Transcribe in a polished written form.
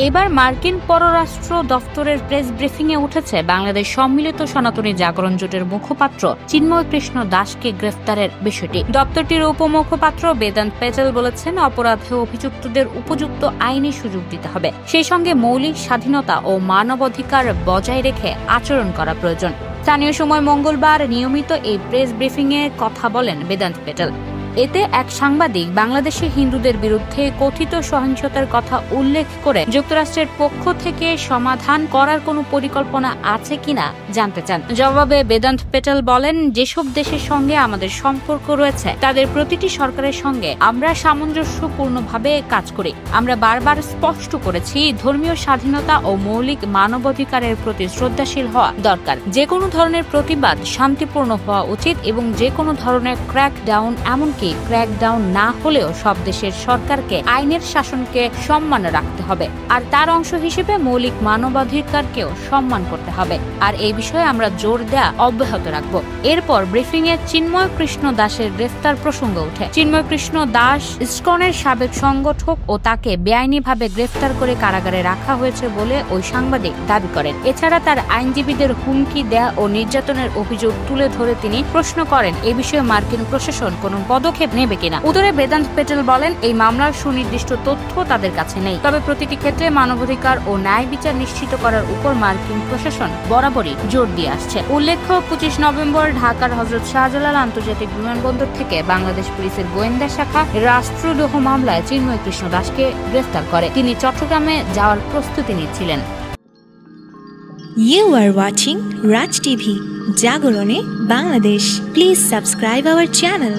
এবার মার্কিন পররাষ্ট্র দফতরের প্রেস ব্রিফিংয়ে উঠেছে বাংলাদেশ সম্মিলিত সনাতনী জাগরণ জোটের মুখপাত্র চিন্ময় কৃষ্ণ দাসকে গ্রেফতারের বিষয়টি। দপ্তরটির উপমুখপাত্র বেদান্ত পেটেল বলেছেন, অপরাধে অভিযুক্তদের উপযুক্ত আইনি সুযোগ দিতে হবে, সেই সঙ্গে মৌলিক স্বাধীনতা ও মানবাধিকার বজায় রেখে আচরণ করা প্রয়োজন। স্থানীয় সময় মঙ্গলবার নিয়মিত এই প্রেস ব্রিফিংয়ে কথা বলেন বেদান্ত পেটেল। এতে এক সাংবাদিক বাংলাদেশে হিন্দুদের বিরুদ্ধে কথিত সহিংসতার কথা উল্লেখ করে যুক্তরাষ্ট্রের পক্ষ থেকে সমাধান করার কোনো পরিকল্পনা আছে কিনা জানতে চান। জবাবে বেদান্ত পেটেল বলেন, যেসব দেশের সঙ্গে আমাদের সম্পর্ক রয়েছে তাদের প্রতিটি সরকারের সঙ্গে আমরা সামঞ্জস্যপূর্ণভাবে কাজ করি। আমরা বারবার স্পষ্ট করেছি, ধর্মীয় স্বাধীনতা ও মৌলিক মানবাধিকারের প্রতি শ্রদ্ধাশীল হওয়া দরকার। যে কোনো ধরনের প্রতিবাদ শান্তিপূর্ণ হওয়া উচিত এবং যে কোনো ধরনের ক্র্যাকডাউন, এমনকি ক্র্যাকডাউন না হলেও সব দেশের সরকারকে আইনের শাসনকে সম্মান রাখতে হবে, আর তার অংশ হিসেবে মৌলিক মানবাধিকারকেও সম্মান করতে হবে। আর এই বিষয়ে আমরা জোর দেয়া অব্যাহত রাখব। এরপর ব্রিফিংয়ে চিন্ময় কৃষ্ণ দাসের গ্রেফতার প্রসঙ্গ ওঠে। চিন্ময় কৃষ্ণ দাস ইসকনের সাবেক সংগঠক ও তাকে বেআইনিভাবে গ্রেফতার করে কারাগারে রাখা হয়েছে বলে ওই সাংবাদিক দাবি করেন। এছাড়া তার আইনজীবীদের হুমকি দেয়া ও নির্যাতনের অভিযোগ তুলে ধরে তিনি প্রশ্ন করেন, এ বিষয়ে মার্কিন প্রশাসন কোনো পদক্ষেপ নেবে কিনা। উত্তরে বেদান্ত পেটেল বলেন, এই মামলার সুনির্দিষ্ট তথ্য তাদের কাছে নেই, তবে প্রতিটি ক্ষেত্রে মানবাধিকার ও ন্যায় বিচার নিশ্চিত করার উপর মার্কিন প্রশাসন বরাবরই জোর দিয়ে আসছে। উল্লেখ্য, 25 নভেম্বর ঢাকার হযরত শাহজালাল আন্তর্জাতিক বিমানবন্দর থেকে বাংলাদেশ পুলিশের গোয়েন্দা শাখা রাষ্ট্রদ্রোহ মামলায় চিন্ময় কৃষ্ণ দাসকে গ্রেফতার করে। তিনি চট্টগ্রামে যাওয়ার প্রস্তুতি নিচ্ছিলেন। You are watching Raj TV, Jagorone, Bangladesh. Please subscribe our channel.